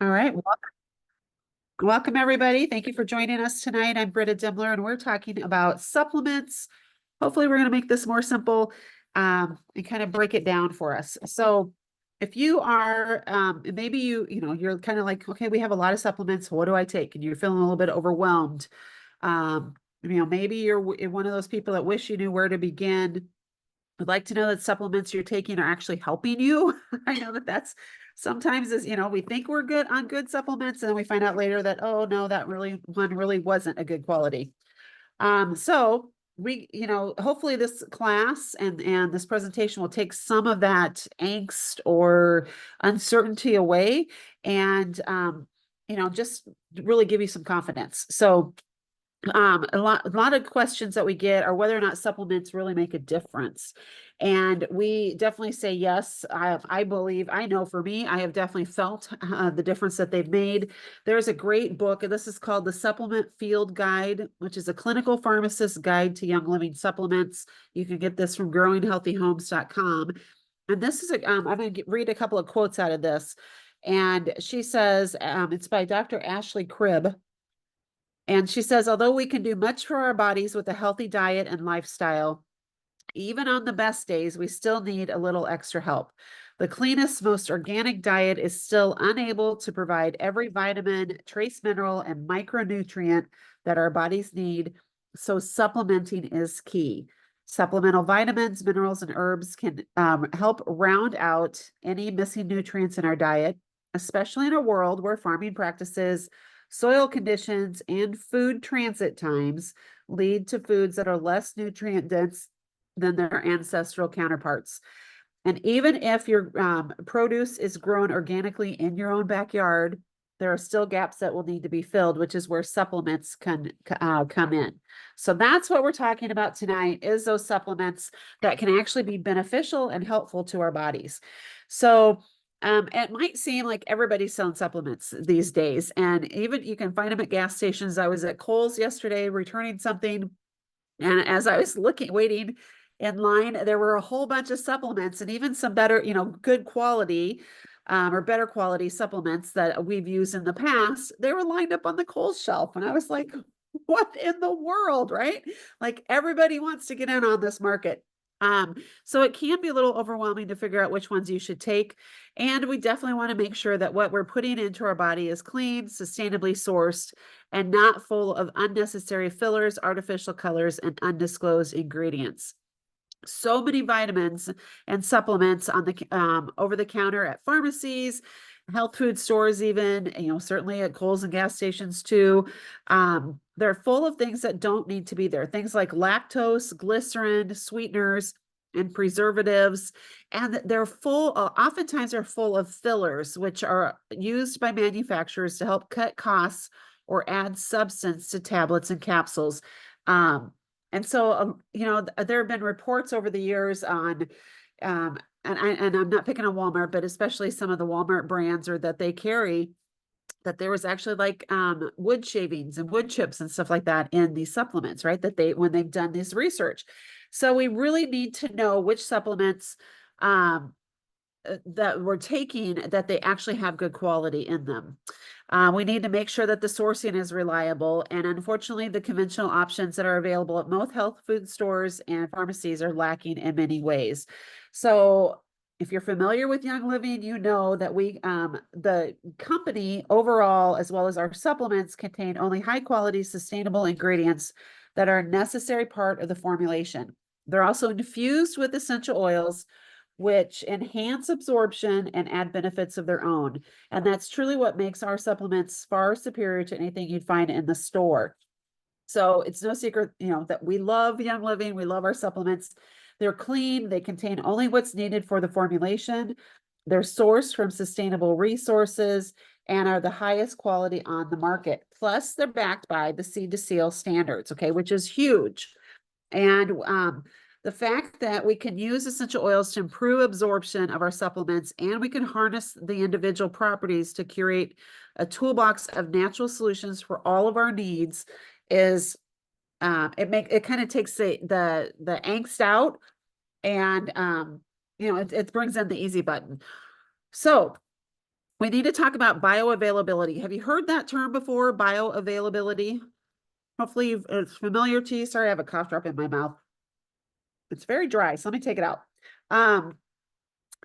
All right. Welcome, everybody. Thank you for joining us tonight. I'm Britta Dimmler, and we're talking about supplements. Hopefully, we're going to make this more simple and kind of break it down for us. So, if you are, maybe you're kind of like, okay, we have a lot of supplements. What do I take? And you're feeling a little bit overwhelmed. Maybe you're one of those people that wish you knew where to begin. I'd like to know that supplements you're taking are actually helping you. I know that that's sometimes we think we're good on good supplements, and then we find out later that, oh no, that really wasn't a good quality. So hopefully this class and this presentation will take some of that angst or uncertainty away and just really give you some confidence. So a lot of questions that we get are whether or not supplements really make a difference. And we definitely say yes. I believe, I know for me, I have definitely felt the difference that they've made. There's a great book, and this is called The Supplement Field Guide, which is a clinical pharmacist's guide to young living supplements. You can get this from growinghealthyhomes.com. And this is I'm going to read a couple of quotes out of this. And she says, it's by Dr. Ashley Cribb. And she says, although we can do much for our bodies with a healthy diet and lifestyle, even on the best days, we still need a little extra help. The cleanest, most organic diet is still unable to provide every vitamin, trace mineral, and micronutrient that our bodies need. So supplementing is key. Supplemental vitamins, minerals, and herbs can help round out any missing nutrients in our diet, especially in a world where farming practices, soil conditions, and food transit times lead to foods that are less nutrient dense than their ancestral counterparts. And even if your produce is grown organically in your own backyard, there are still gaps that will need to be filled, which is where supplements can come in. So that's what we're talking about tonight, is those supplements that can actually be beneficial and helpful to our bodies. So it might seem like everybody's selling supplements these days, and even you can find them at gas stations. I was at Kohl's yesterday returning something, and as I was waiting in line, there were a whole bunch of supplements and even some better, good quality or better quality supplements that we've used in the past. They were lined up on the Kohl's shelf. And I was like, what in the world, right? Like everybody wants to get in on this market. So it can be a little overwhelming to figure out which ones you should take. And we definitely want to make sure that what we're putting into our body is clean, sustainably sourced, and not full of unnecessary fillers, artificial colors, and undisclosed ingredients. So many vitamins and supplements on the over the counter at pharmacies, health food stores, even certainly at Kohl's and gas stations too. They're full of things that don't need to be there. Things like lactose, glycerin, sweeteners, and preservatives, and they're full. Oftentimes, they're full of fillers, which are used by manufacturers to help cut costs or add substance to tablets and capsules. And so, there have been reports over the years on, and I'm not picking on Walmart, but especially some of the Walmart brands or that they carry, that there was actually like wood shavings and wood chips and stuff like that in these supplements, right? When they've done this research. So we really need to know which supplements that we're taking, that they actually have good quality in them. We need to make sure that the sourcing is reliable. And unfortunately, the conventional options that are available at most health food stores and pharmacies are lacking in many ways. So if you're familiar with Young Living, you know that the company overall, as well as our supplements, contain only high quality, sustainable ingredients that are a necessary part of the formulation. They're also infused with essential oils, which enhance absorption and add benefits of their own. And that's truly what makes our supplements far superior to anything you'd find in the store. So it's no secret, that we love Young Living. We love our supplements. They're clean. They contain only what's needed for the formulation. They're sourced from sustainable resources and are the highest quality on the market. Plus, they're backed by the Seed to Seal standards, okay, which is huge. And the fact that we can use essential oils to improve absorption of our supplements, and we can harness the individual properties to curate a toolbox of natural solutions for all of our needs is it kind of takes the angst out, and it brings in the easy button. So we need to talk about bioavailability. Have you heard that term before, bioavailability? Hopefully it's familiar to you. Sorry, I have a cough drop in my mouth. It's very dry, so let me take it out.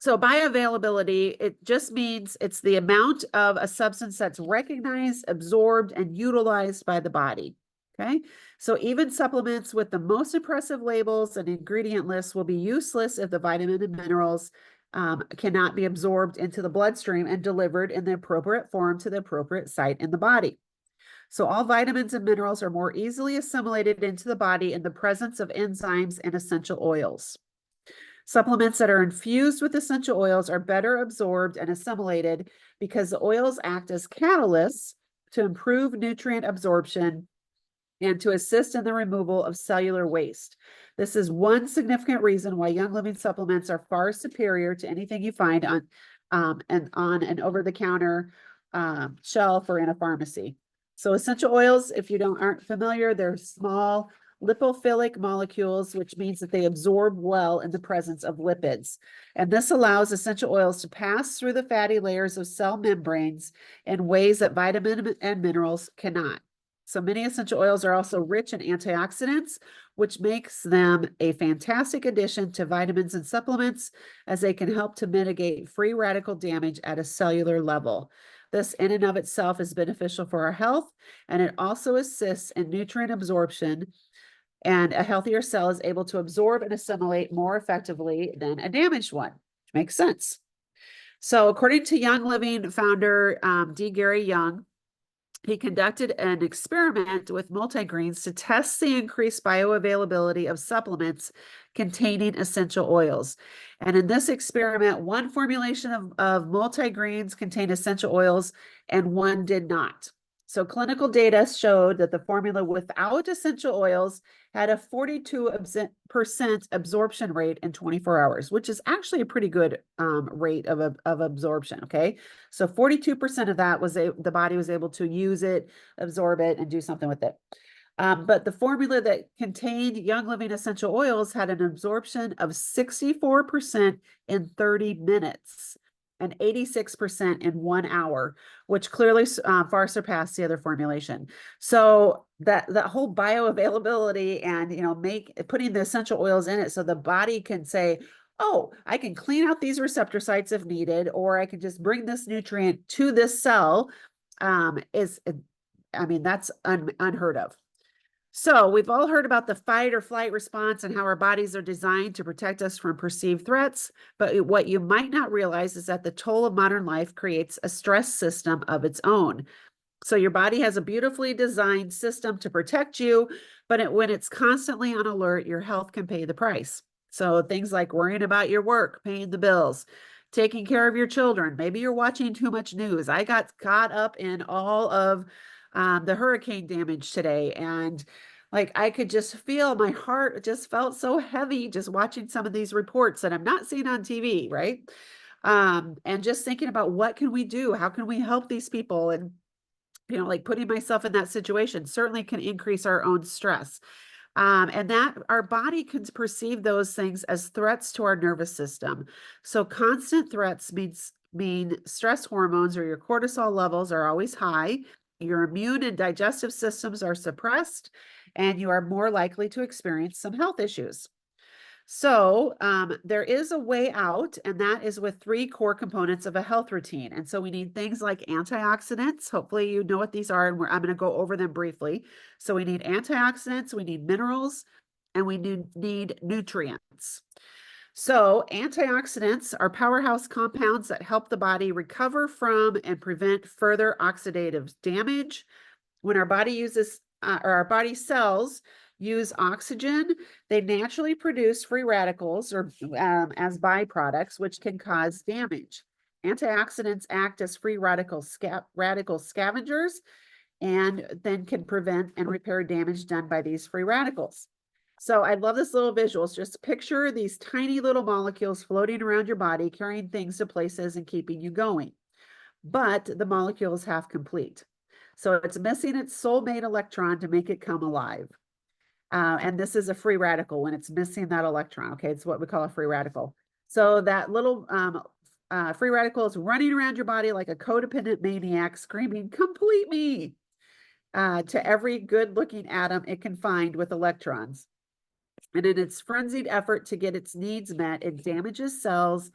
So bioavailability, it just means it's the amount of a substance that's recognized, absorbed, and utilized by the body. Okay, so even supplements with the most impressive labels and ingredient lists will be useless if the vitamin and minerals cannot be absorbed into the bloodstream and delivered in the appropriate form to the appropriate site in the body. So all vitamins and minerals are more easily assimilated into the body in the presence of enzymes and essential oils. Supplements that are infused with essential oils are better absorbed and assimilated because the oils act as catalysts to improve nutrient absorption and to assist in the removal of cellular waste. This is one significant reason why Young Living supplements are far superior to anything you find on an over-the-counter shelf or in a pharmacy. So essential oils, if you aren't familiar, they're small lipophilic molecules, which means that they absorb well in the presence of lipids. And this allows essential oils to pass through the fatty layers of cell membranes in ways that vitamin and minerals cannot. So many essential oils are also rich in antioxidants, which makes them a fantastic addition to vitamins and supplements, as they can help to mitigate free radical damage at a cellular level. This in and of itself is beneficial for our health, and it also assists in nutrient absorption, and a healthier cell is able to absorb and assimilate more effectively than a damaged one, which makes sense. So according to Young Living founder D. Gary Young, he conducted an experiment with multigreens to test the increased bioavailability of supplements containing essential oils. And in this experiment, one formulation of multigreens contained essential oils and one did not. So clinical data showed that the formula without essential oils had a 42% absorption rate in 24 hours, which is actually a pretty good rate of absorption, okay? So 42% of that was the body was able to use it, absorb it, and do something with it. But the formula that contained Young Living essential oils had an absorption of 64% in 30 minutes and 86% in 1 hour, which clearly far surpassed the other formulation. So that whole bioavailability and putting the essential oils in it so the body can say, oh, I can clean out these receptor sites if needed, or I can just bring this nutrient to this cell, that's unheard of. So we've all heard about the fight or flight response and how our bodies are designed to protect us from perceived threats. But what you might not realize is that the toll of modern life creates a stress system of its own. So your body has a beautifully designed system to protect you, but when it's constantly on alert, your health can pay the price. So things like worrying about your work, paying the bills, taking care of your children. Maybe you're watching too much news. I got caught up in all of the hurricane damage today, and I could just feel my heart just felt so heavy just watching some of these reports that I'm not seeing on TV, right? And just thinking about what can we do? How can we help these people? And putting myself in that situation certainly can increase our own stress. And that our body can perceive those things as threats to our nervous system. So constant threats mean stress hormones or your cortisol levels are always high. Your immune and digestive systems are suppressed, and you are more likely to experience some health issues. So there is a way out, and that is with 3 core components of a health routine. And so we need things like antioxidants. Hopefully you know what these are, and I'm going to go over them briefly. So we need antioxidants, we need minerals, and we need nutrients. So antioxidants are powerhouse compounds that help the body recover from and prevent further oxidative damage. When our body uses, or our body cells use oxygen, they naturally produce free radicals or as byproducts, which can cause damage. Antioxidants act as free radical scavengers and then can prevent and repair damage done by these free radicals. So I love this little visuals. Just picture these tiny little molecules floating around your body, carrying things to places and keeping you going. But the molecule is half complete. So it's missing its soulmate electron to make it come alive. And this is a free radical when it's missing that electron. Okay, it's what we call a free radical. So that little free radicals running around your body like a codependent maniac, screaming, "Complete me!" To every good-looking atom it can find with electrons. And in its frenzied effort to get its needs met, it damages cells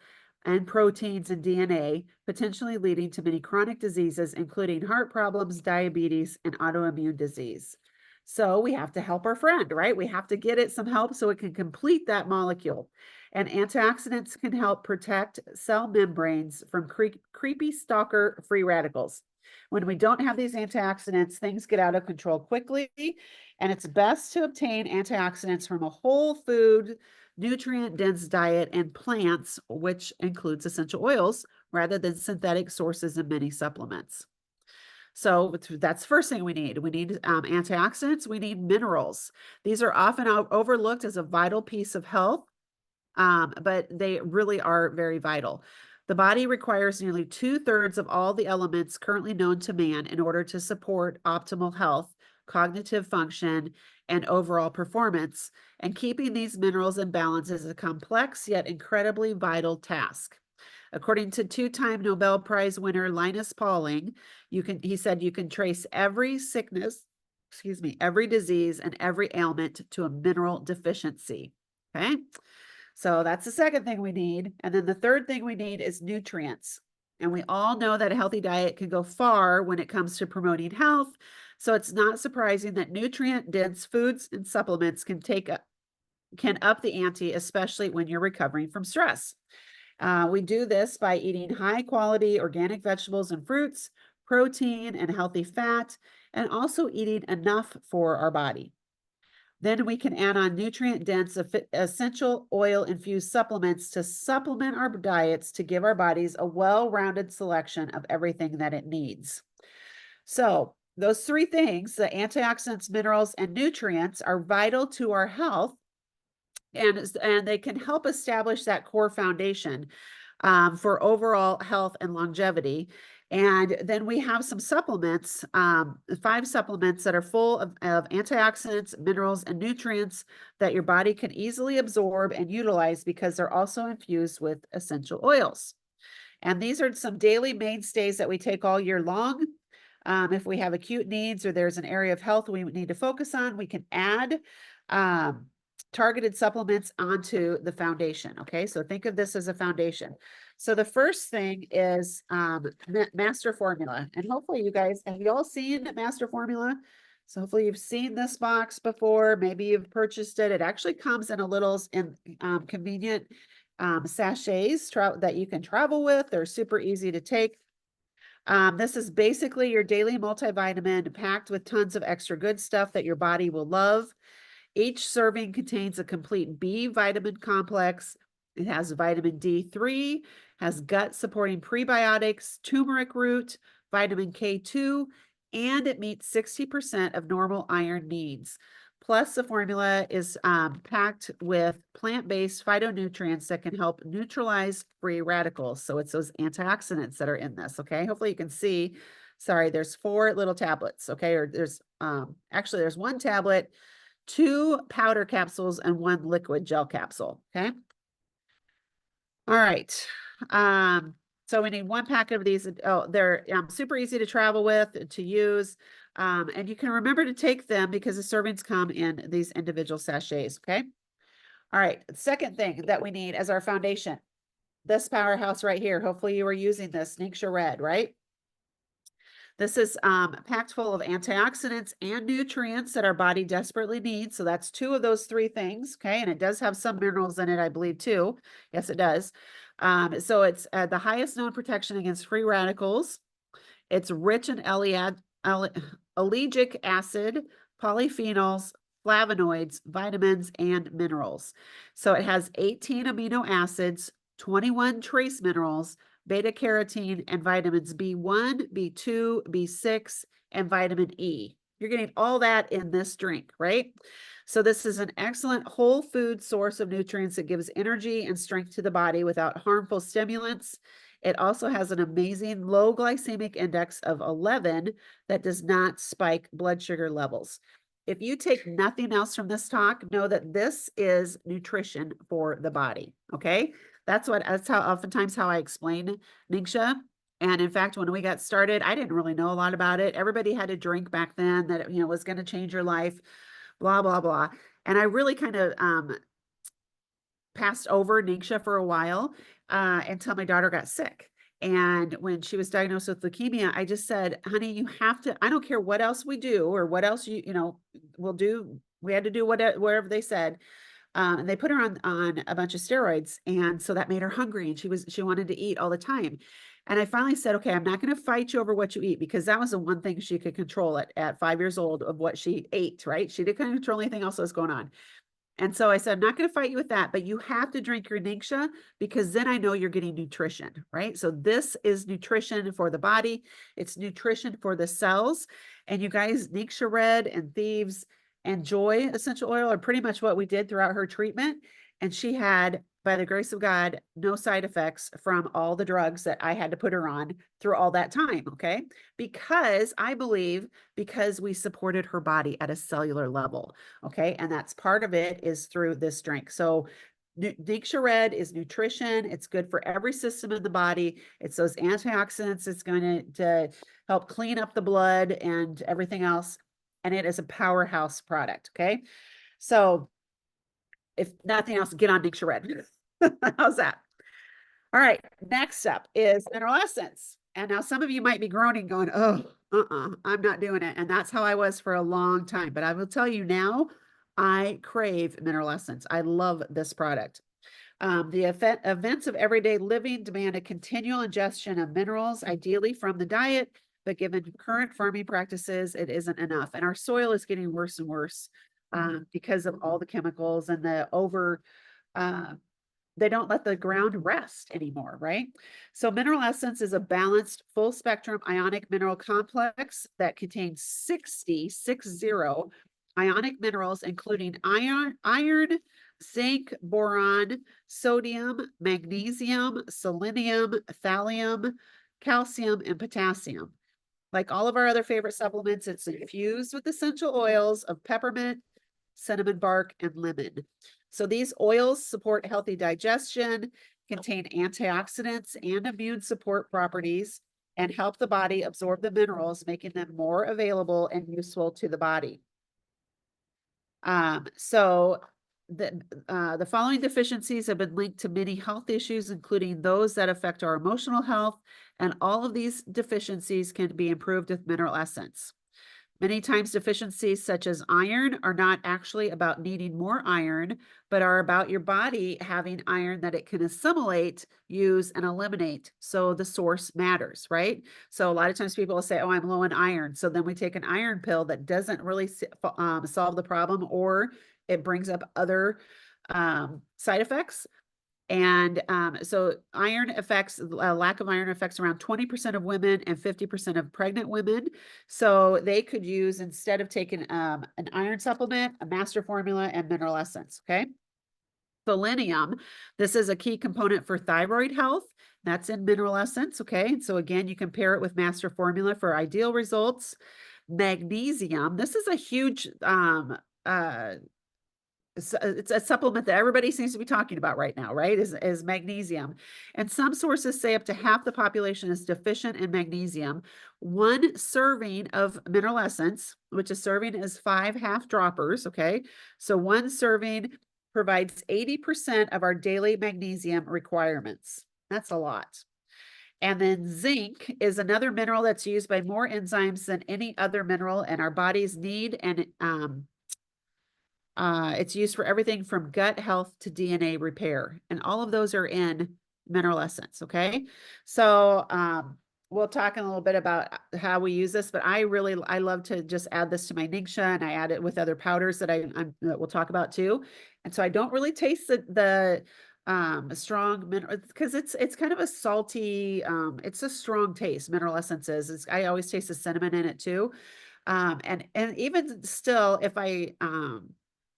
and proteins and DNA, potentially leading to many chronic diseases, including heart problems, diabetes, and autoimmune disease. So we have to help our friend, right? We have to get it some help so it can complete that molecule. And antioxidants can help protect cell membranes from creepy stalker free radicals. When we don't have these antioxidants, things get out of control quickly, and it's best to obtain antioxidants from a whole food, nutrient-dense diet and plants, which includes essential oils, rather than synthetic sources and many supplements. So that's the first thing we need. We need antioxidants. We need minerals. These are often overlooked as a vital piece of health, but they really are very vital. The body requires nearly 2/3 of all the elements currently known to man in order to support optimal health, cognitive function, and overall performance. And keeping these minerals in balance is a complex yet incredibly vital task. According to two-time Nobel Prize winner Linus Pauling, he said you can trace every sickness, every disease and every ailment to a mineral deficiency. Okay. So that's the second thing we need. And then the third thing we need is nutrients. And we all know that a healthy diet can go far when it comes to promoting health. So it's not surprising that nutrient-dense foods and supplements can up the ante, especially when you're recovering from stress. We do this by eating high-quality organic vegetables and fruits, protein and healthy fat, and also eating enough for our body. Then we can add on nutrient-dense essential oil-infused supplements to supplement our diets to give our bodies a well-rounded selection of everything that it needs. So those three things, the antioxidants, minerals, and nutrients, are vital to our health, and they can help establish that core foundation for overall health and longevity. And then we have some supplements, 5 supplements that are full of antioxidants, minerals, and nutrients that your body can easily absorb and utilize because they're also infused with essential oils. And these are some daily mainstays that we take all year long. If we have acute needs or there's an area of health we need to focus on, we can add targeted supplements onto the foundation. Okay, so think of this as a foundation. So the first thing is Master Formula. And hopefully you guys, have you all seen Master Formula? So hopefully you've seen this box before. Maybe you've purchased it. It actually comes in a little convenient sachets that you can travel with. They're super easy to take. This is basically your daily multivitamin packed with tons of extra good stuff that your body will love. Each serving contains a complete B vitamin complex. It has vitamin D3, has gut-supporting prebiotics, turmeric root, vitamin K2, and it meets 60% of normal iron needs. Plus, the formula is packed with plant-based phytonutrients that can help neutralize free radicals. So it's those antioxidants that are in this, okay? Hopefully you can see. Sorry, there's 4 little tablets, okay? Or there's actually there's 1 tablet, 2 powder capsules, and 1 liquid gel capsule, okay? All right. So we need 1 packet of these. Oh, they're super easy to travel with, to use. And you can remember to take them because the servings come in these individual sachets, okay? All right, second thing that we need as our foundation, this powerhouse right here. Hopefully you are using this, Ningxia Red, right? This is packed full of antioxidants and nutrients that our body desperately needs. So that's 2 of those 3 things, okay? And it does have some minerals in it, I believe, too. Yes, it does. So it's the highest known protection against free radicals. It's rich in ellagic acid, polyphenols, flavonoids, vitamins, and minerals. So it has 18 amino acids, 21 trace minerals, beta carotene, and vitamins B1, B2, B6, and vitamin E. You're getting all that in this drink, right? So this is an excellent whole food source of nutrients that gives energy and strength to the body without harmful stimulants. It also has an amazing low glycemic index of 11 that does not spike blood sugar levels. If you take nothing else from this talk, know that this is nutrition for the body, okay? That's how oftentimes how I explain Ningxia. And in fact, when we got started, I didn't really know a lot about it. Everybody had a drink back then that, was going to change your life, blah, blah, blah. And I really kind of passed over Ningxia for a while until my daughter got sick. And when she was diagnosed with leukemia, I just said, honey, you have to, I don't care what else we do or what else we'll do. We had to do whatever they said. And they put her on a bunch of steroids. And so that made her hungry and she wanted to eat all the time. And I finally said, okay, I'm not going to fight you over what you eat, because that was the one thing she could control at 5 years old, of what she ate, right? She didn't control anything else that was going on. And so I said, I'm not going to fight you with that, but you have to drink your Ningxia, because then I know you're getting nutrition, right? So this is nutrition for the body. It's nutrition for the cells. And you guys, Ningxia Red and Thieves and Joy essential oil are pretty much what we did throughout her treatment. And she had, by the grace of God, no side effects from all the drugs that I had to put her on through all that time. Okay. Because I believe, because we supported her body at a cellular level. Okay. And that's part of it is through this drink. So Ningxia Red is nutrition. It's good for every system in the body. It's those antioxidants. It's going to help clean up the blood and everything else. And it is a powerhouse product. Okay. So if nothing else, get on Ningxia Red. How's that? All right. Next up is Mineral Essence. And now some of you might be groaning going, oh, I'm not doing it. And that's how I was for a long time. But I will tell you now, I crave Mineral Essence. I love this product. The events of everyday living demand a continual ingestion of minerals, ideally from the diet, but given current farming practices, it isn't enough. And our soil is getting worse and worse because of all the chemicals and the they don't let the ground rest anymore, right? So Mineral Essence is a balanced, full spectrum ionic mineral complex that contains 60 ionic minerals, including iron, zinc, boron, sodium, magnesium, selenium, thallium, calcium, and potassium. Like all of our other favorite supplements, it's infused with essential oils of peppermint, cinnamon bark, and lemon. So these oils support healthy digestion, contain antioxidants and immune support properties, and help the body absorb the minerals, making them more available and useful to the body. So the following deficiencies have been linked to many health issues, including those that affect our emotional health, and all of these deficiencies can be improved with Mineral Essence. Many times deficiencies such as iron are not actually about needing more iron, but are about your body having iron that it can assimilate, use, and eliminate. So the source matters, right? So a lot of times people will say, oh, I'm low in iron. So then we take an iron pill that doesn't really solve the problem, or it brings up other side effects. And so iron affects, lack of iron affects around 20% of women and 50% of pregnant women. So they could use, instead of taking an iron supplement, a master formula and Mineral Essence. Okay. Selenium, this is a key component for thyroid health. That's in Mineral Essence. Okay. So again, you can pair it with master formula for ideal results. Magnesium, this is a huge it's a supplement that everybody seems to be talking about right now, right? Is magnesium. And some sources say up to half the population is deficient in magnesium. One serving of Mineral Essence, which a serving is 5 half droppers, okay? So one serving provides 80% of our daily magnesium requirements. That's a lot. And then zinc is another mineral that's used by more enzymes than any other mineral, and our bodies need, and it's used for everything from gut health to DNA repair. And all of those are in Mineral Essence. Okay. So we'll talk a little bit about how we use this, but I love to just add this to my Ningxia, and I add it with other powders that that we'll talk about too. And so I don't really taste the strong mineral, because it's kind of a salty, it's a strong taste. Mineral Essences, I always taste the cinnamon in it too. And even still, if I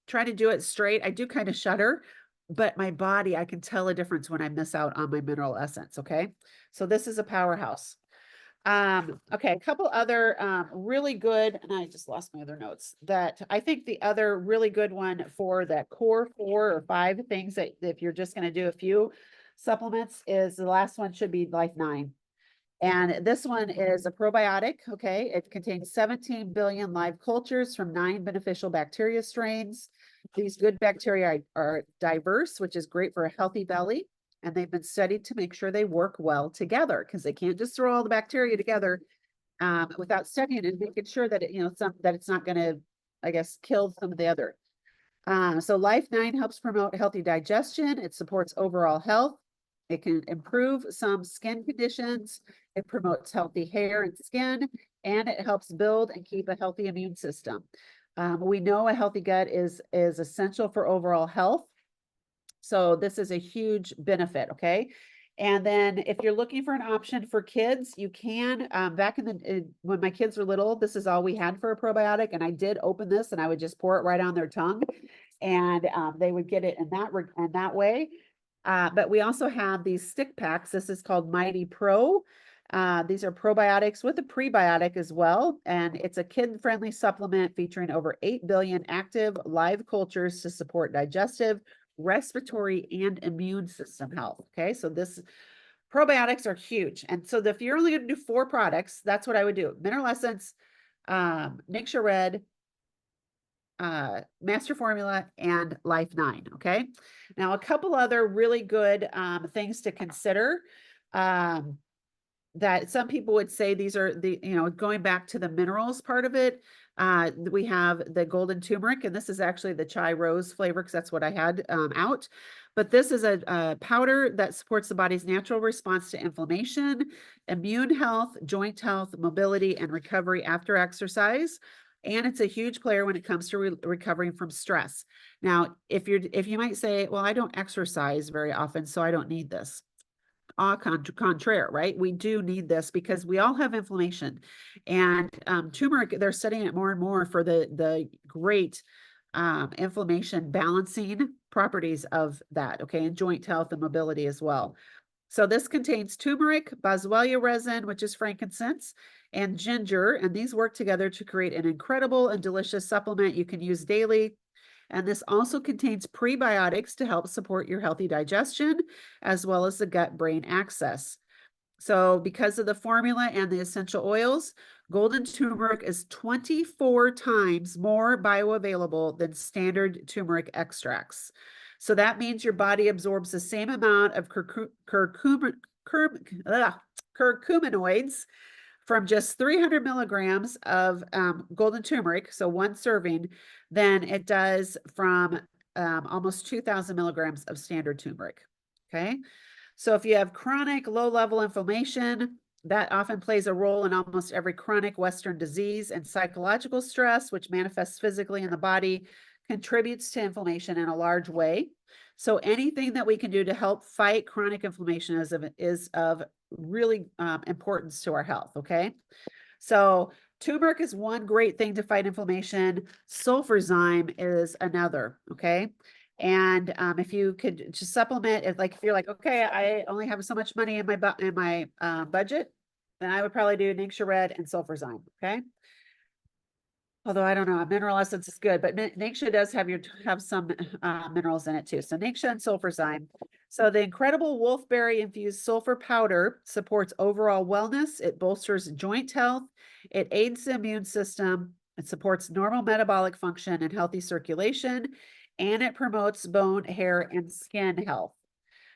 try to do it straight, I do kind of shudder, but my body, I can tell a difference when I miss out on my Mineral Essence. Okay. So this is a powerhouse. Okay. A couple other, really good, and I just lost my other notes, that I think the other really good one for that core 4 or 5 things that if you're just going to do a few, supplements is the last one should be Life 9. And this one is a probiotic, okay? It contains 17 billion live cultures from 9 beneficial bacteria strains. These good bacteria are diverse, which is great for a healthy belly. And they've been studied to make sure they work well together, because they can't just throw all the bacteria together without studying it and making sure that that it's not going to, I guess, kill some of the other. So Life 9 helps promote healthy digestion. It supports overall health. It can improve some skin conditions. It promotes healthy hair and skin, and it helps build and keep a healthy immune system. We know a healthy gut is essential for overall health. So this is a huge benefit, okay? And then if you're looking for an option for kids, you can, back when my kids were little, this is all we had for a probiotic. And I did open this and I would just pour it right on their tongue and they would get it in that way. But we also have these stick packs. This is called Mighty Pro. These are probiotics with a prebiotic as well. And it's a kid-friendly supplement featuring over 8 billion active live cultures to support digestive, respiratory, and immune system health. Okay, so probiotics are huge. And so if you're only going to do 4 products, that's what I would do. Mineral Essence, Nixia Red, Master Formula, and Life 9. Okay, now a couple other really good things to consider. That some people would say these are going back to the minerals part of it. We have the golden turmeric, and this is actually the chai rose flavor because that's what I had out. But this is a powder that supports the body's natural response to inflammation, immune health, joint health, mobility, and recovery after exercise. And it's a huge player when it comes to recovering from stress. Now, if you might say, well, I don't exercise very often, so I don't need this. Contraire, right? We do need this because we all have inflammation, and turmeric, they're studying it more and more for the great inflammation balancing properties of that, okay, and joint health and mobility as well. So this contains turmeric, boswellia resin, which is frankincense, and ginger, and these work together to create an incredible and delicious supplement you can use daily. And this also contains prebiotics to help support your healthy digestion, as well as the gut-brain axis. So because of the formula and the essential oils, golden turmeric is 24 times more bioavailable than standard turmeric extracts. So that means your body absorbs the same amount of curcuminoids from just 300 milligrams of golden turmeric, so 1 serving, than it does from almost 2,000 milligrams of standard turmeric. Okay, so if you have chronic low-level inflammation, that often plays a role in almost every chronic Western disease, and psychological stress, which manifests physically in the body, contributes to inflammation in a large way. So anything that we can do to help fight chronic inflammation is of really importance to our health, okay? So turmeric is one great thing to fight inflammation. Sulfurzyme is another, okay? And if you could just supplement, if you're like, okay, I only have so much money in my budget, then I would probably do Nixia Red and Sulfurzyme, okay? Although I don't know, Mineral Essence is good, but Nixia does have some minerals in it too. So Nixia and Sulfurzyme. So the incredible wolfberry infused sulfur powder supports overall wellness. It bolsters joint health. It aids the immune system. It supports normal metabolic function and healthy circulation. And it promotes bone, hair, and skin health.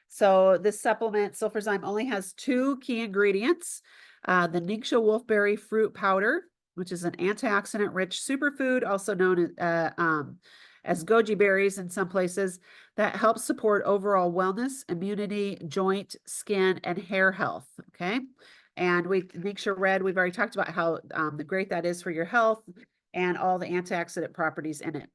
So this supplement, Sulfurzyme, only has 2 key ingredients. The Nixia wolfberry fruit powder, which is an antioxidant-rich superfood, also known as goji berries in some places, that helps support overall wellness, immunity, joint, skin, and hair health, okay? And Nixia Red, we've already talked about how great that is for your health and all the antioxidant properties in it.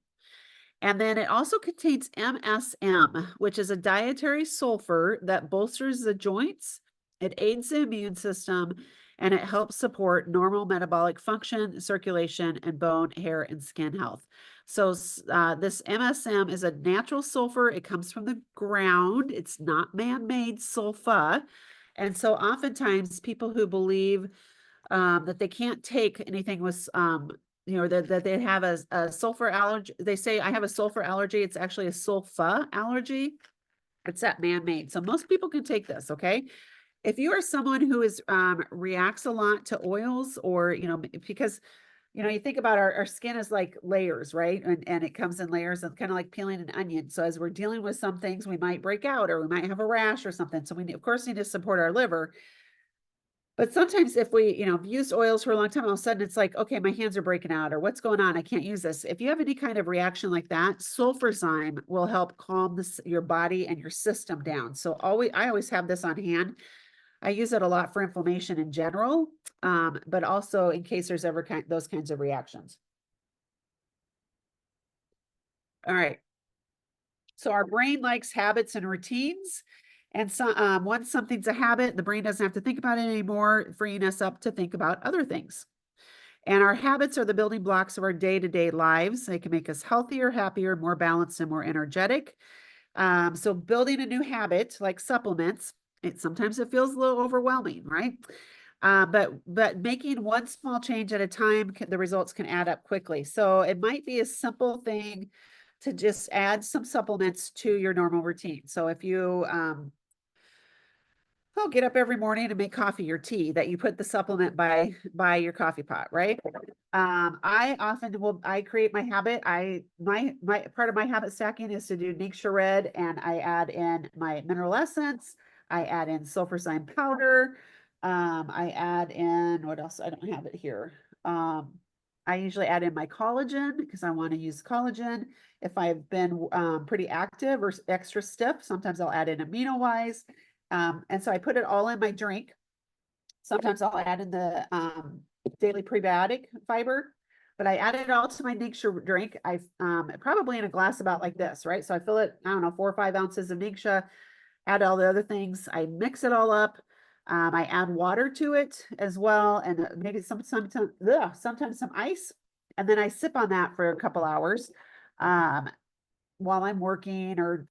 And then it also contains MSM, which is a dietary sulfur that bolsters the joints, it aids the immune system, and it helps support normal metabolic function, circulation, and bone, hair, and skin health. So this MSM is a natural sulfur. It comes from the ground. It's not man-made sulfa. And so oftentimes people who believe that they can't take anything with that they have a sulfur allergy. They say, I have a sulfur allergy. It's actually a sulfa allergy. It's that man-made. So most people can take this, okay? If you are someone who is reacts a lot to oils or, because you think about our skin is like layers, right? And it comes in layers and kind of like peeling an onion. So as we're dealing with some things, we might break out or we might have a rash or something. So we, of course, need to support our liver. But sometimes if we, have used oils for a long time, all of a sudden it's like, okay, my hands are breaking out or what's going on? I can't use this. If you have any kind of reaction like that, sulfurzyme will help calm your body and your system down. So I always have this on hand. I use it a lot for inflammation in general, but also in case there's ever those kinds of reactions. All right. So our brain likes habits and routines. And so once something's a habit, the brain doesn't have to think about it anymore, freeing us up to think about other things. And our habits are the building blocks of our day-to-day lives. They can make us healthier, happier, more balanced, and more energetic. So building a new habit like supplements, sometimes it feels a little overwhelming, right? But making one small change at a time, the results can add up quickly. So it might be a simple thing to just add some supplements to your normal routine. So if you get up every morning and make coffee or tea, that you put the supplement by your coffee pot, right? I often I create my habit. My part of my habit stacking is to do Ningxia Red, and I add in my mineral essence. I add in sulfurzyme powder. I add in, what else? I don't have it here. I usually add in my collagen because I want to use collagen. If I've been pretty active or extra stiff, sometimes I'll add in amino wise. And so I put it all in my drink. Sometimes I'll add in the daily prebiotic fiber, but I add it all to my Ningxia drink. I probably in a glass about like this, right? So I fill it, I don't know, 4 or 5 ounces of Ningxia, add all the other things. I mix it all up. I add water to it as well, and maybe sometimes some ice, and then I sip on that for a couple hours while I'm working or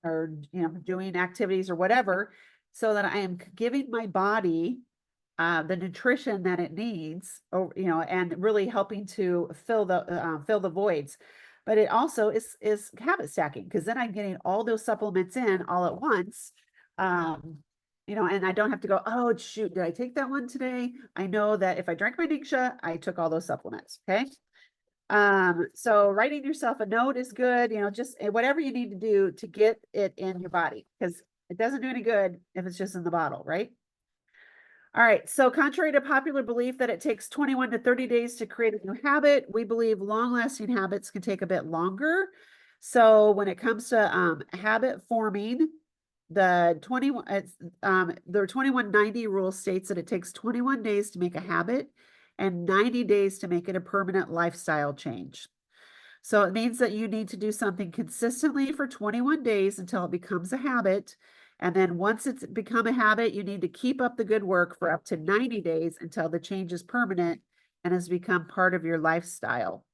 doing activities or whatever, so that I am giving my body the nutrition that it needs, or and really helping to fill the voids. But it also is habit stacking, because then I'm getting all those supplements in all at once. And I don't have to go, oh shoot, did I take that one today? I know that if I drank my Ningxia, I took all those supplements. Okay. So writing yourself a note is good, just whatever you need to do to get it in your body, because it doesn't do any good if it's just in the bottle, right? All right. So contrary to popular belief that it takes 21 to 30 days to create a new habit, we believe long-lasting habits can take a bit longer. So when it comes to habit forming, the 2190 rule states that it takes 21 days to make a habit and 90 days to make it a permanent lifestyle change. So it means that you need to do something consistently for 21 days until it becomes a habit. And then once it's become a habit, you need to keep up the good work for up to 90 days until the change is permanent and has become part of your lifestyle.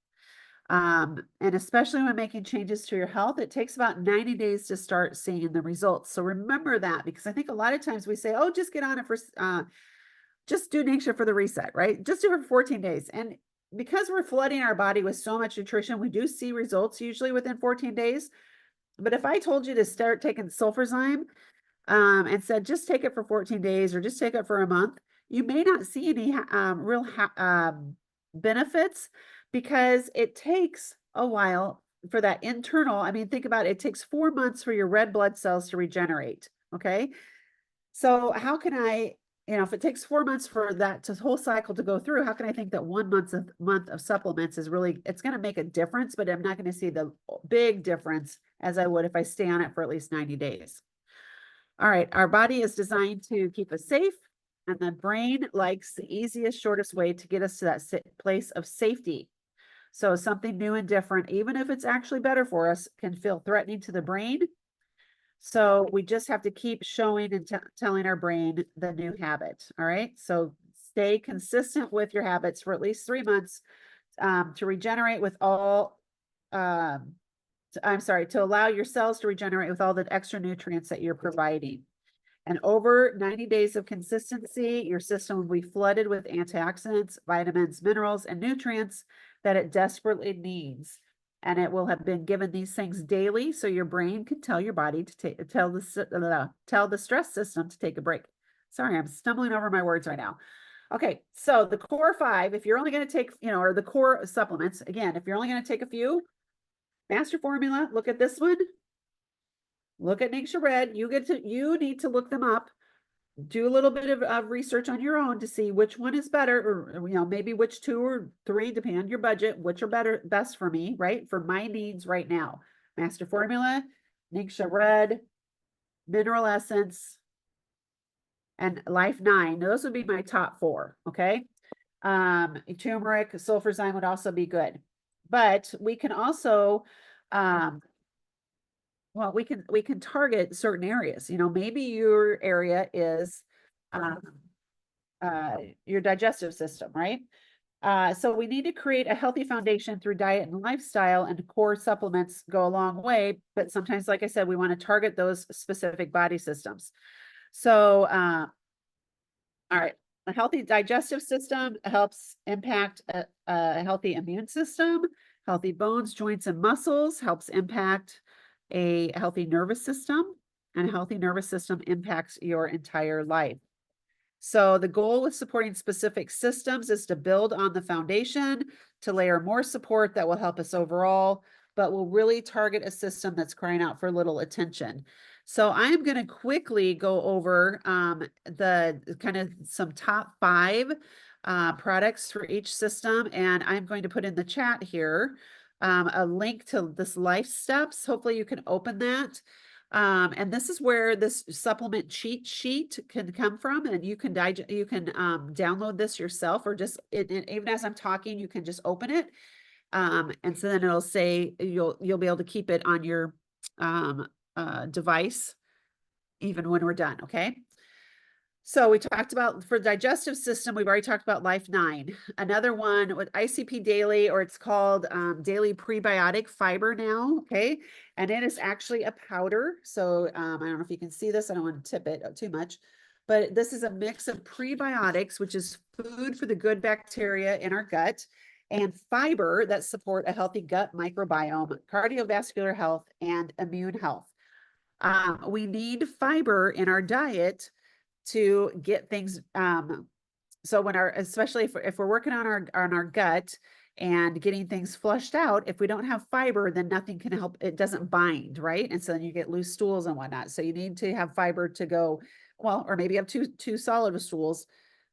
And especially when making changes to your health, it takes about 90 days to start seeing the results. So remember that, because I think a lot of times we say, oh, just get on it for, just do Ningxia for the reset, right? Just do it for 14 days. And because we're flooding our body with so much nutrition, we do see results usually within 14 days. But if I told you to start taking sulfurzyme and said, just take it for 14 days or just take it for a month, you may not see any real benefits, because it takes a while for that internal. I mean, think about it. It takes 4 months for your red blood cells to regenerate. Okay. So how can I, if it takes 4 months for that whole cycle to go through, how can I think that 1 month of supplements is really, it's going to make a difference, but I'm not going to see the big difference as I would if I stay on it for at least 90 days. All right. Our body is designed to keep us safe, and the brain likes the easiest, shortest way to get us to that place of safety. So something new and different, even if it's actually better for us, can feel threatening to the brain. So we just have to keep showing and telling our brain the new habit. All right. So stay consistent with your habits for at least 3 months to regenerate with all, to allow your cells to regenerate with all the extra nutrients that you're providing. And over 90 days of consistency, your system will be flooded with antioxidants, vitamins, minerals, and nutrients that it desperately needs. and it will have been given these things daily, so your brain can tell your body to tell the stress system to take a break. Sorry, I'm stumbling over my words right now. Okay, so the core 5, if you're only going to take, or the core supplements, again, if you're only going to take a few, Master Formula, look at this one. Look at Ningxia Red. You need to look them up. Do a little bit of research on your own to see which one is better, or maybe which 2 or 3, depending on your budget, which are best for me, right? For my needs right now. Master Formula, Ningxia Red, Mineral Essence, and Life 9. Those would be my top 4. Okay. Turmeric, sulfurzyme would also be good. But we can also well, we can target certain areas. Maybe your area is your digestive system, right? So we need to create a healthy foundation through diet and lifestyle, and core supplements go a long way. But sometimes, like I said, we want to target those specific body systems. So, all right, a healthy digestive system helps impact a healthy immune system. Healthy bones, joints, and muscles helps impact a healthy nervous system, and a healthy nervous system impacts your entire life. So the goal with supporting specific systems is to build on the foundation, to layer more support that will help us overall, but will really target a system that's crying out for a little attention. So I am going to quickly go over the kind of some top 5 products for each system. And I'm going to put in the chat here a link to this Life Steps. Hopefully you can open that. And this is where this supplement cheat sheet can come from, and you can download this yourself, or just even as I'm talking, you can just open it. And so then it'll say you'll be able to keep it on your device even when we're done. Okay. So we talked about, for digestive system, we've already talked about Life 9. Another one with ICP Daily, or it's called Daily Prebiotic Fiber now, okay? And it is actually a powder. So I don't know if you can see this. I don't want to tip it too much. But this is a mix of prebiotics, which is food for the good bacteria in our gut, and fiber that support a healthy gut microbiome, cardiovascular health, and immune health. We need fiber in our diet to get things so especially if we're working on our gut and getting things flushed out, if we don't have fiber, then nothing can help. It doesn't bind, right? And so then you get loose stools and whatnot. So you need to have fiber to go well, or maybe you have two solid stools.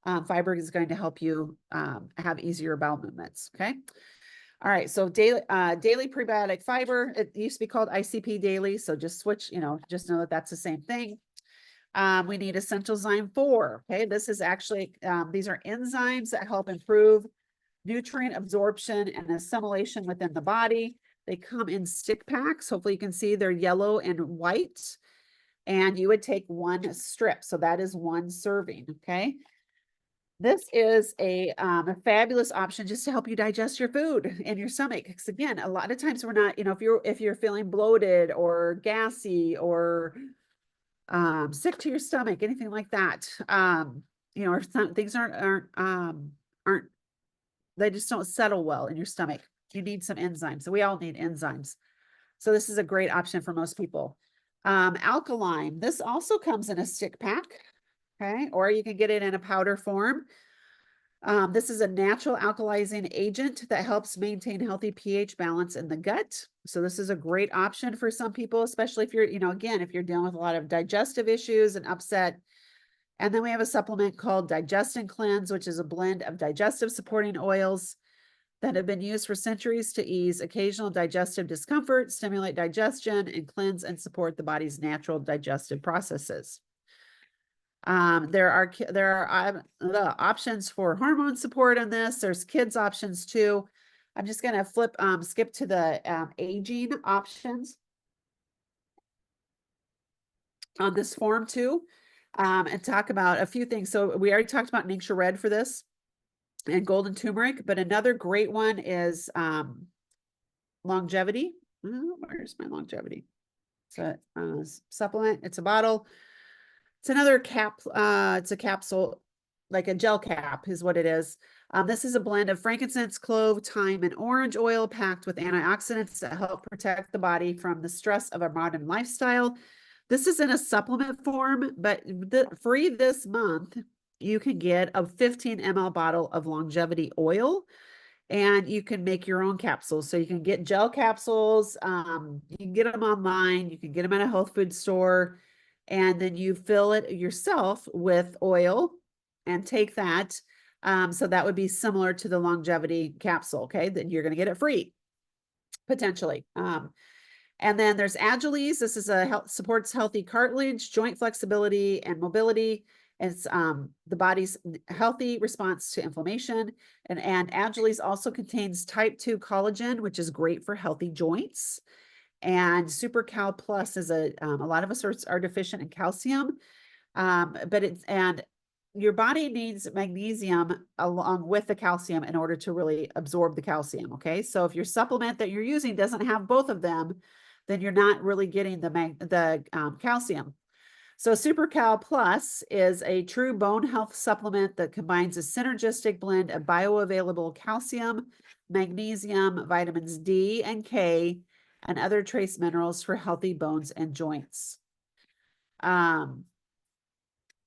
Fiber is going to help you have easier bowel movements. Okay. All right, so daily prebiotic fiber. It used to be called ICP Daily, so just switch. Just know that that's the same thing. We need Essentialzyme 4. Okay, this is actually, these are enzymes that help improve nutrient absorption and assimilation within the body. They come in stick packs. Hopefully you can see they're yellow and white. And you would take 1 strip. So that is 1 serving. Okay. This is a fabulous option just to help you digest your food in your stomach. Because again, a lot of times we're not, if you're feeling bloated or gassy or sick to your stomach, anything like that. Or some things aren't they just don't settle well in your stomach. You need some enzymes. So we all need enzymes. So this is a great option for most people. Alkaline. This also comes in a stick pack. Okay. Or you can get it in a powder form. This is a natural alkalizing agent that helps maintain healthy pH balance in the gut. So this is a great option for some people, especially if you're, again, if you're dealing with a lot of digestive issues and upset. And then we have a supplement called Digest and Cleanse, which is a blend of digestive supporting oils that have been used for centuries to ease occasional digestive discomfort, stimulate digestion, and cleanse and support the body's natural digestive processes. There are options for hormone support in this. There's kids options too. I'm just going to skip to the aging options on this form too, and talk about a few things. So we already talked about Ningxia Red for this and golden turmeric, but another great one is longevity. Where's my longevity? It's a supplement. It's a bottle. It's another it's a capsule. like a gel cap is what it is. This is a blend of frankincense, clove, thyme, and orange oil packed with antioxidants that help protect the body from the stress of a modern lifestyle. This is in a supplement form, but free this month, you can get a 15 ml bottle of longevity oil, and you can make your own capsules. So you can get gel capsules. You can get them online. You can get them at a health food store, and then you fill it yourself with oil and take that. So that would be similar to the longevity capsule. Okay, then you're going to get it free potentially. And then there's Agiles. This is supports healthy cartilage, joint flexibility, and mobility. It's the body's healthy response to inflammation. And Agiles also contains type 2 collagen, which is great for healthy joints. And Super Cal Plus is a lot of us are deficient in calcium, and your body needs magnesium along with the calcium in order to really absorb the calcium. Okay, so if your supplement that you're using doesn't have both of them, then you're not really getting the calcium. So Super Cal Plus is a true bone health supplement that combines a synergistic blend of bioavailable calcium, magnesium, vitamins D and K, and other trace minerals for healthy bones and joints. And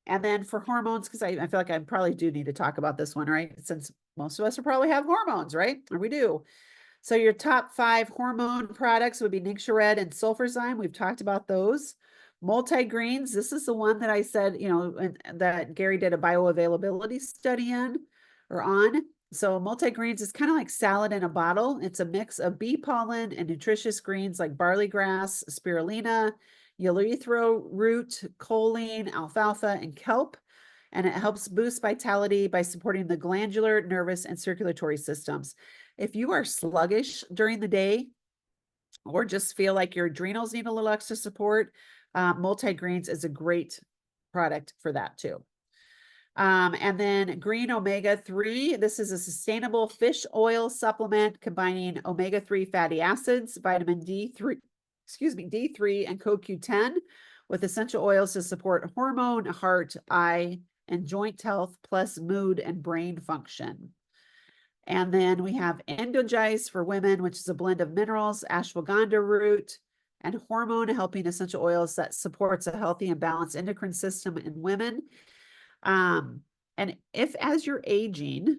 then for hormones, because I feel like I probably do need to talk about this one, right? Since most of us will probably have hormones, right? Or we do. So your top 5 hormone products would be Nixured and Sulfurzyme. We've talked about those. Multigreens, this is the one that I said, that Gary did a bioavailability study on. So multigreens is kind of like salad in a bottle. It's a mix of bee pollen and nutritious greens like barley grass, spirulina, urethro root, choline, alfalfa, and kelp. And it helps boost vitality by supporting the glandular, nervous, and circulatory systems. If you are sluggish during the day or just feel like your adrenals need a little extra support, multigreens is a great product for that too. And then Green Omega-3. This is a sustainable fish oil supplement combining omega-3 fatty acids, vitamin D3, D3 and CoQ10 with essential oils to support hormone, heart, eye, and joint health, plus mood and brain function. And then we have Endogize for women, which is a blend of minerals, ashwagandha root, and hormone helping essential oils that supports a healthy and balanced endocrine system in women. And if as you're aging,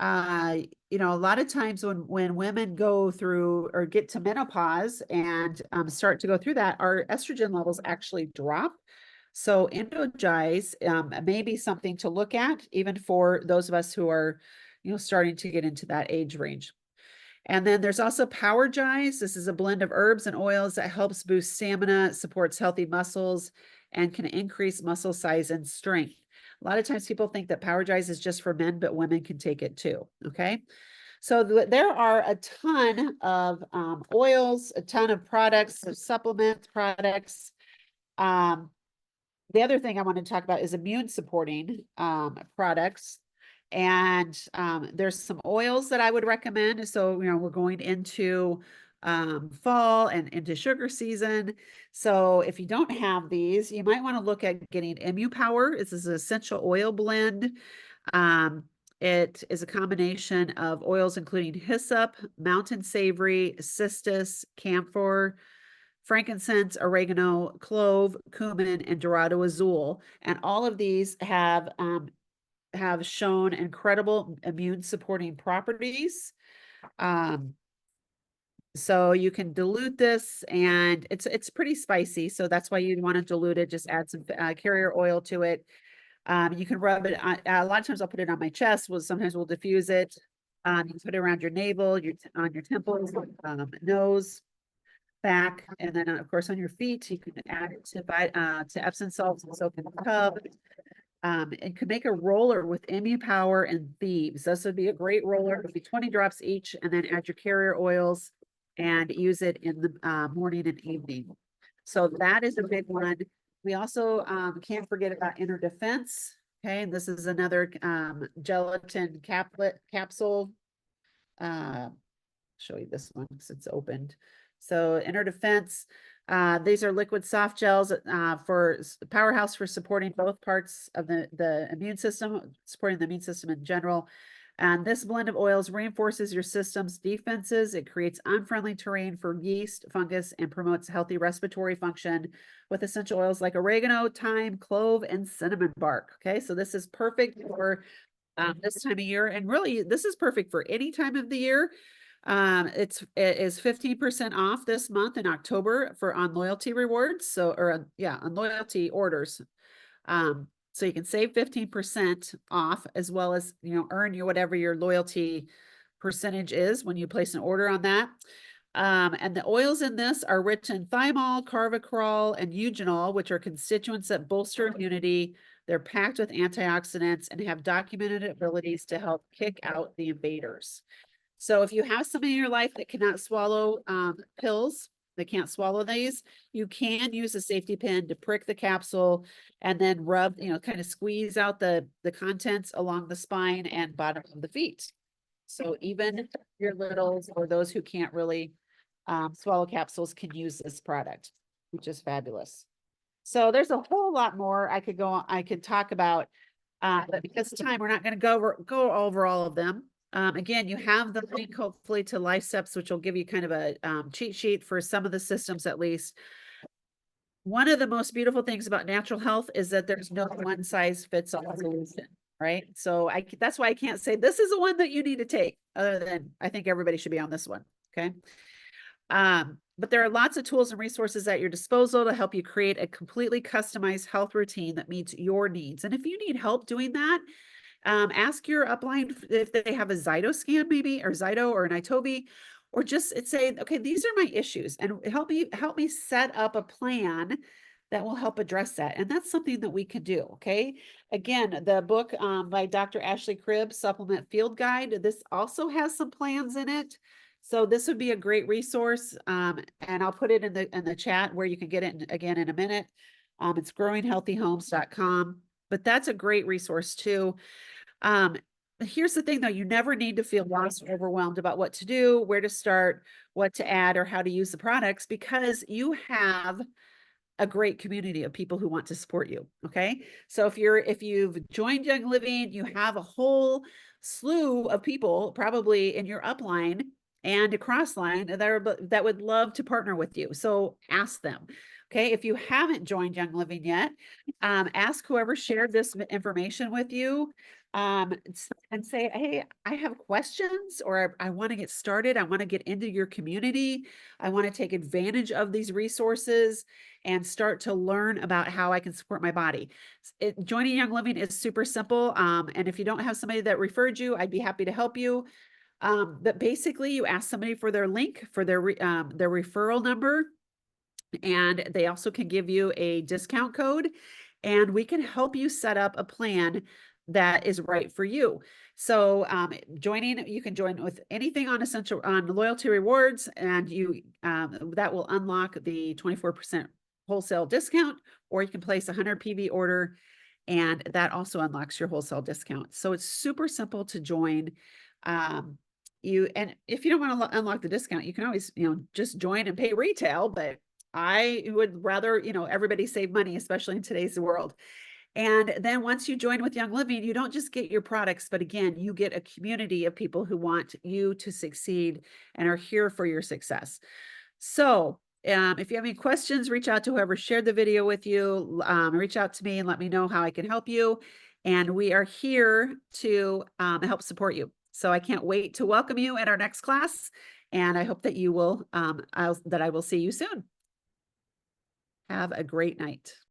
a lot of times when women go through or get to menopause and start to go through that, our estrogen levels actually drop. So Endogize may be something to look at, even for those of us who are, starting to get into that age range. And then there's also Powergize. This is a blend of herbs and oils that helps boost stamina, supports healthy muscles, and can increase muscle size and strength. A lot of times people think that Powergize is just for men, but women can take it too. Okay. So there are a ton of oils, a ton of products, of supplement products. The other thing I want to talk about is immune supporting products. And there's some oils that I would recommend. So, we're going into fall and into sugar season. So if you don't have these, you might want to look at getting ImmuPower. This is an essential oil blend. It is a combination of oils, including hyssop, mountain savory, cistus, camphor, frankincense, oregano, clove, cumin, and Dorado Azul. And all of these have shown incredible immune supporting properties. So you can dilute this, and it's pretty spicy. So that's why you'd want to dilute it. Just add some carrier oil to it. You can rub it on, a lot of times I'll put it on my chest. Sometimes we'll diffuse it. You can put it around your navel, on your temples, nose, back, and then of course on your feet. You can add it to Epsom salts and soak in a tub. And could make a roller with ImmuPower and Thieves. This would be a great roller. It would be 20 drops each, and then add your carrier oils and use it in the morning and evening. So that is a big one. We also can't forget about Inner Defense. Okay, and this is another gelatin capsule. Show you this one because it's opened. So Inner Defense, These are liquid soft gels for powerhouse for supporting both parts of the immune system, supporting the immune system in general. And this blend of oils reinforces your system's defenses. It creates unfriendly terrain for yeast, fungus, and promotes healthy respiratory function with essential oils like oregano, thyme, clove, and cinnamon bark. Okay, so this is perfect for this time of year. And really, this is perfect for any time of the year. It is 15% off this month in October for on loyalty rewards. So, on loyalty orders. So you can save 15% off as well as, earn your whatever your loyalty percentage is when you place an order on that. And the oils in this are rich in thymol, carvacrol, and eugenol, which are constituents that bolster immunity. They're packed with antioxidants and have documented abilities to help kick out the invaders. So if you have somebody in your life that cannot swallow pills, they can't swallow these, you can use a safety pin to prick the capsule and then rub, kind of squeeze out the contents along the spine and bottom of the feet. So even your littles or those who can't really swallow capsules can use this product, which is fabulous. So there's a whole lot more I could talk about, but because of time, we're not going to go over all of them. Again, you have the link hopefully to LifeSteps, which will give you kind of a cheat sheet for some of the systems at least. One of the most beautiful things about natural health is that there's no one size fits all solution, right? So that's why I can't say this is the one that you need to take, other than I think everybody should be on this one. Okay. But there are lots of tools and resources at your disposal to help you create a completely customized health routine that meets your needs. And if you need help doing that, ask your upline if they have a Zytoscan maybe, or Zyto or an Itobi, or just say, okay, these are my issues, and help me set up a plan that will help address that. And that's something that we can do. Okay. Again, the book by Dr. Ashley Cribb, Supplement Field Guide, this also has some plans in it. So this would be a great resource. And I'll put it in the chat where you can get it again in a minute. It's growinghealthyhomes.com, but that's a great resource too. Here's the thing though, you never need to feel lost or overwhelmed about what to do, where to start, what to add, or how to use the products, because you have a great community of people who want to support you. Okay. So if you've joined Young Living, you have a whole slew of people probably in your upline and across line that would love to partner with you. So ask them. Okay. If you haven't joined Young Living yet, ask whoever shared this information with you, and say, hey, I have questions, or I want to get started. I want to get into your community. I want to take advantage of these resources and start to learn about how I can support my body. Joining Young Living is super simple. And if you don't have somebody that referred you, I'd be happy to help you. But basically you ask somebody for their link, for their referral number, and they also can give you a discount code, and we can help you set up a plan that is right for you. So you can join with anything on loyalty rewards, and that will unlock the 24% wholesale discount, or you can place a 100 PV order, and that also unlocks your wholesale discount. So it's super simple to join. And if you don't want to unlock the discount, you can always, just join and pay retail, but I would rather, everybody save money, especially in today's world. And then once you join with Young Living, you don't just get your products, but again, you get a community of people who want you to succeed and are here for your success. So if you have any questions, reach out to whoever shared the video with you. Reach out to me and let me know how I can help you. And we are here to help support you. So I can't wait to welcome you at our next class. And I hope that you will, that I will see you soon. Have a great night.